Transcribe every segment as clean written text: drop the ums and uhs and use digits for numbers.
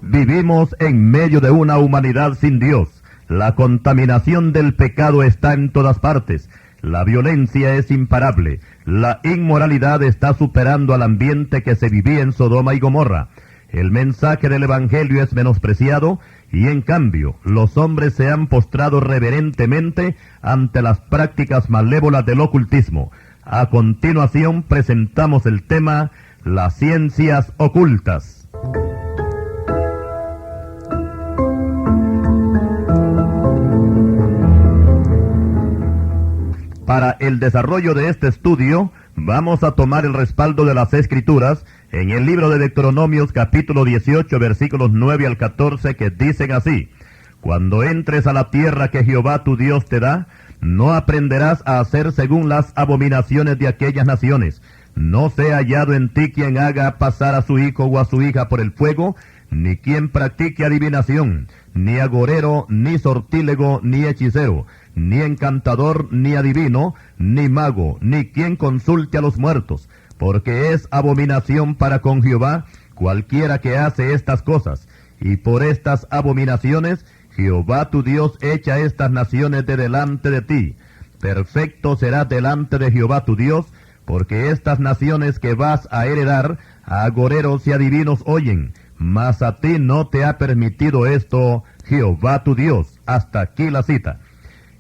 Vivimos en medio de una humanidad sin Dios. La contaminación del pecado está en todas partes. La violencia es imparable. La inmoralidad está superando al ambiente que se vivía en Sodoma y Gomorra. El mensaje del Evangelio es menospreciado y, en cambio, los hombres se han postrado reverentemente ante las prácticas malévolas del ocultismo. A continuación presentamos el tema Las ciencias ocultas. Para el desarrollo de este estudio, vamos a tomar el respaldo de las Escrituras en el libro de Deuteronomios capítulo 18, versículos 9 al 14, que dicen así: Cuando entres a la tierra que Jehová tu Dios te da, no aprenderás a hacer según las abominaciones de aquellas naciones. No sea hallado en ti quien haga pasar a su hijo o a su hija por el fuego, ni quien practique adivinación, ni agorero, ni sortílego, ni hechicero, ni encantador, ni adivino, ni mago, ni quien consulte a los muertos, porque es abominación para con Jehová cualquiera que hace estas cosas. Y por estas abominaciones Jehová tu Dios echa estas naciones de delante de ti. Perfecto será delante de Jehová tu Dios, porque estas naciones que vas a heredar a agoreros y adivinos oyen, mas a ti no te ha permitido esto Jehová tu Dios. Hasta aquí la cita.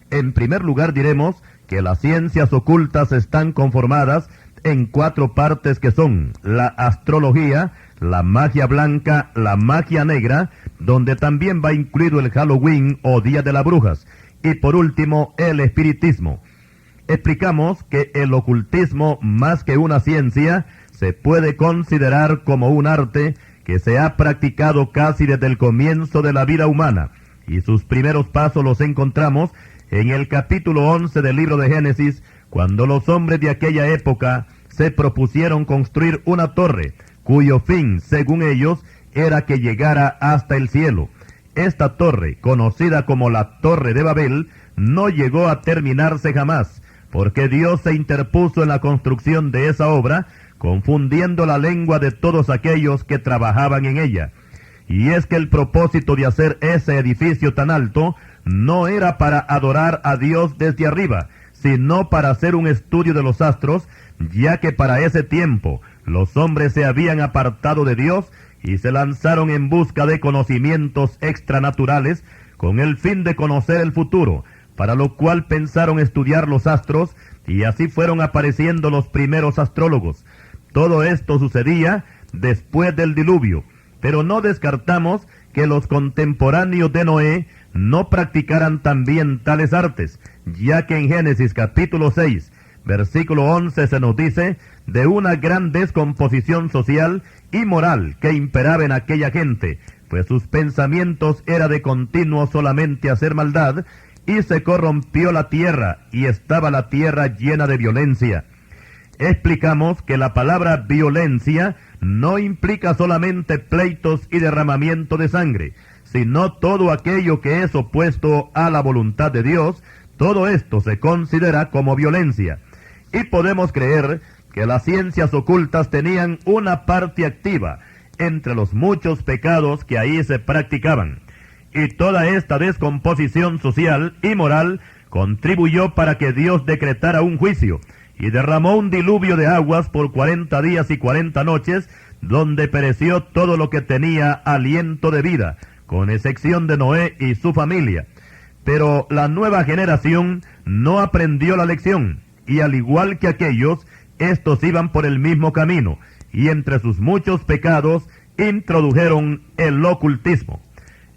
En primer lugar diremos que las ciencias ocultas están conformadas en 4 partes, que son la astrología, la magia blanca, la magia negra, donde también va incluido el Halloween o Día de las Brujas, y por último el espiritismo. Explicamos que el ocultismo, más que una ciencia, se puede considerar como un arte que se ha practicado casi desde el comienzo de la vida humana, y sus primeros pasos los encontramos en el capítulo 11 del libro de Génesis, cuando los hombres de aquella época se propusieron construir una torre, cuyo fin, según ellos, era que llegara hasta el cielo. Esta torre, conocida como la Torre de Babel, no llegó a terminarse jamás, porque Dios se interpuso en la construcción de esa obra, confundiendo la lengua de todos aquellos que trabajaban en ella. Y es que el propósito de hacer ese edificio tan alto no era para adorar a Dios desde arriba, sino para hacer un estudio de los astros, ya que para ese tiempo los hombres se habían apartado de Dios y se lanzaron en busca de conocimientos extranaturales con el fin de conocer el futuro, para lo cual pensaron estudiar los astros, y así fueron apareciendo los primeros astrólogos. Todo esto sucedía después del diluvio, pero no descartamos que los contemporáneos de Noé no practicaran también tales artes, ya que en Génesis capítulo 6, versículo 11 se nos dice de una gran descomposición social y moral que imperaba en aquella gente, pues sus pensamientos era de continuo solamente hacer maldad, y se corrompió la tierra, y estaba la tierra llena de violencia. Explicamos que la palabra violencia no implica solamente pleitos y derramamiento de sangre, sino todo aquello que es opuesto a la voluntad de Dios. Todo esto se considera como violencia. Y podemos creer que las ciencias ocultas tenían una parte activa entre los muchos pecados que ahí se practicaban. Y toda esta descomposición social y moral contribuyó para que Dios decretara un juicio, y derramó un diluvio de aguas por 40 días y 40 noches, donde pereció todo lo que tenía aliento de vida, con excepción de Noé y su familia. Pero la nueva generación no aprendió la lección, y al igual que aquellos, estos iban por el mismo camino, y entre sus muchos pecados introdujeron el ocultismo.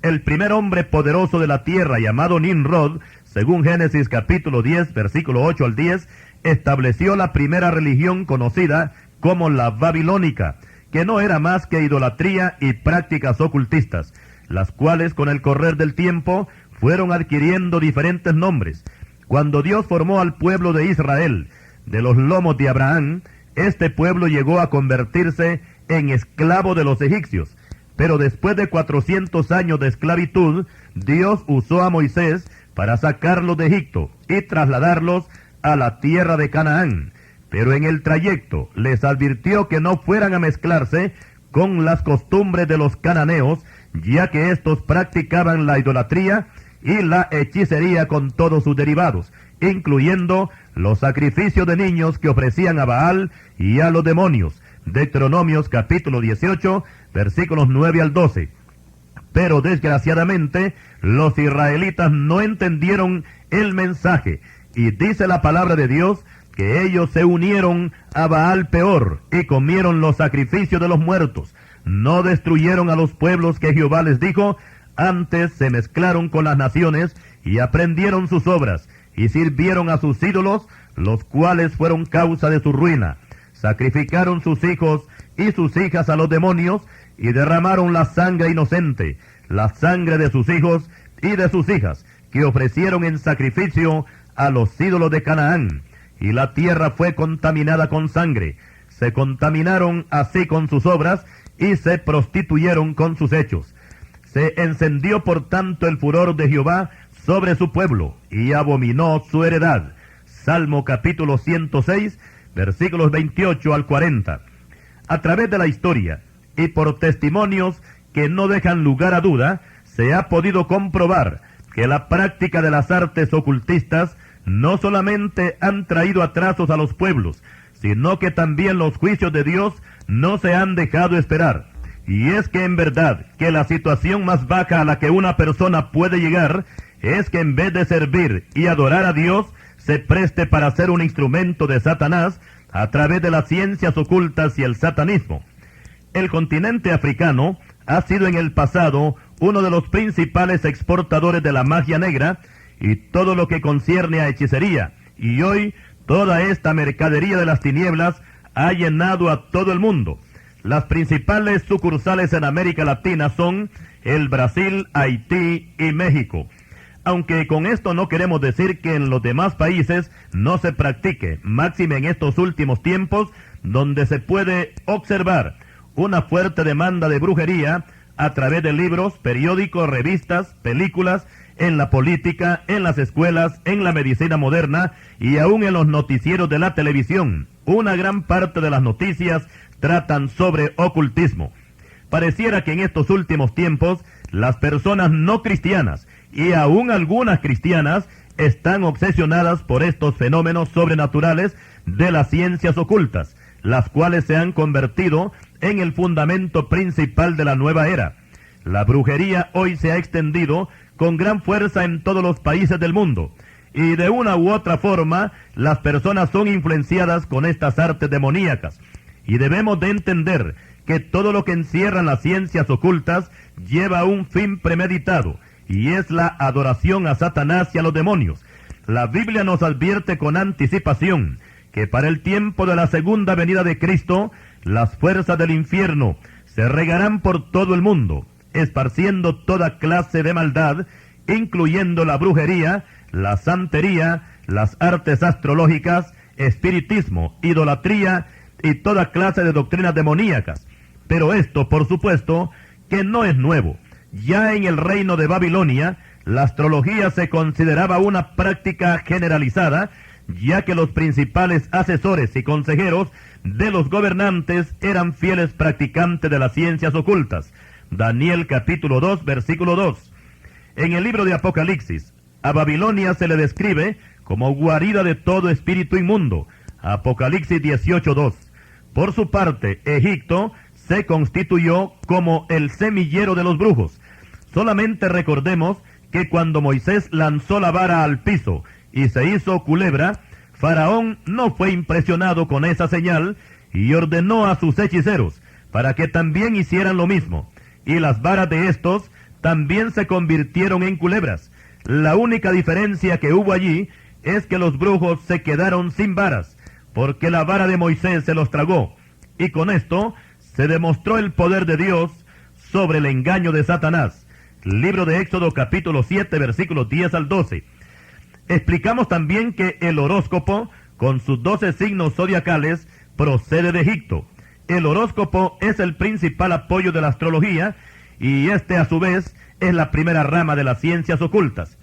El primer hombre poderoso de la tierra, llamado Nimrod, según Génesis capítulo 10, versículo 8 al 10, estableció la primera religión conocida como la babilónica, que no era más que idolatría y prácticas ocultistas, las cuales con el correr del tiempo fueron adquiriendo diferentes nombres. Cuando Dios formó al pueblo de Israel de los lomos de Abraham, este pueblo llegó a convertirse en esclavo de los egipcios. Pero después de 400 años de esclavitud, Dios usó a Moisés para sacarlos de Egipto y trasladarlos a la tierra de Canaán. Pero en el trayecto les advirtió que no fueran a mezclarse con las costumbres de los cananeos, ya que éstos practicaban la idolatría y la hechicería con todos sus derivados, incluyendo los sacrificios de niños que ofrecían a Baal y a los demonios. Deuteronomios capítulo 18, versículos 9 al 12. Pero desgraciadamente, los israelitas no entendieron el mensaje, y dice la palabra de Dios que ellos se unieron a Baal Peor y comieron los sacrificios de los muertos. No destruyeron a los pueblos que Jehová les dijo, antes se mezclaron con las naciones y aprendieron sus obras, y sirvieron a sus ídolos, los cuales fueron causa de su ruina. Sacrificaron sus hijos y sus hijas a los demonios, y derramaron la sangre inocente, la sangre de sus hijos y de sus hijas, que ofrecieron en sacrificio a los ídolos de Canaán. Y la tierra fue contaminada con sangre. Se contaminaron así con sus obras, y se prostituyeron con sus hechos. Se encendió por tanto el furor de Jehová sobre su pueblo, y abominó su heredad. Salmo capítulo 106, versículos 28 al 40. A través de la historia, y por testimonios que no dejan lugar a duda, se ha podido comprobar que la práctica de las artes ocultistas no solamente han traído atrasos a los pueblos, sino que también los juicios de Dios no se han dejado esperar. Y es que en verdad que la situación más baja a la que una persona puede llegar es que en vez de servir y adorar a Dios, se preste para ser un instrumento de Satanás a través de las ciencias ocultas y el satanismo. El continente africano ha sido en el pasado uno de los principales exportadores de la magia negra y todo lo que concierne a hechicería, y hoy toda esta mercadería de las tinieblas ha llenado a todo el mundo. Las principales sucursales en América Latina son el Brasil, Haití y México. Aunque con esto no queremos decir que en los demás países no se practique, máxime en estos últimos tiempos, donde se puede observar una fuerte demanda de brujería a través de libros, periódicos, revistas, películas, en la política, en las escuelas, en la medicina moderna y aún en los noticieros de la televisión. Una gran parte de las noticias tratan sobre ocultismo. Pareciera que en estos últimos tiempos las personas no cristianas y aún algunas cristianas están obsesionadas por estos fenómenos sobrenaturales de las ciencias ocultas, las cuales se han convertido en el fundamento principal de la nueva era. La brujería hoy se ha extendido con gran fuerza en todos los países del mundo, y de una u otra forma las personas son influenciadas con estas artes demoníacas, y debemos de entender que todo lo que encierran las ciencias ocultas lleva a un fin premeditado, y es la adoración a Satanás y a los demonios. La Biblia nos advierte con anticipación que para el tiempo de la segunda venida de Cristo, las fuerzas del infierno se regarán por todo el mundo, esparciendo toda clase de maldad, incluyendo la brujería, la santería, las artes astrológicas, espiritismo, idolatría y toda clase de doctrinas demoníacas. Pero esto, por supuesto, que no es nuevo. Ya en el reino de Babilonia, la astrología se consideraba una práctica generalizada, ya que los principales asesores y consejeros de los gobernantes eran fieles practicantes de las ciencias ocultas. Daniel capítulo 2, versículo 2. En el libro de Apocalipsis, a Babilonia se le describe como guarida de todo espíritu inmundo. Apocalipsis 18, 2. Por su parte, Egipto se constituyó como el semillero de los brujos. Solamente recordemos que cuando Moisés lanzó la vara al piso y se hizo culebra, Faraón no fue impresionado con esa señal y ordenó a sus hechiceros para que también hicieran lo mismo, y las varas de estos también se convirtieron en culebras. La única diferencia que hubo allí es que los brujos se quedaron sin varas, porque la vara de Moisés se los tragó, y con esto se demostró el poder de Dios sobre el engaño de Satanás. Libro de Éxodo capítulo 7, versículos 10 al 12. Explicamos también que el horóscopo, con sus 12 signos zodiacales, procede de Egipto. El horóscopo es el principal apoyo de la astrología, y este a su vez es la primera rama de las ciencias ocultas.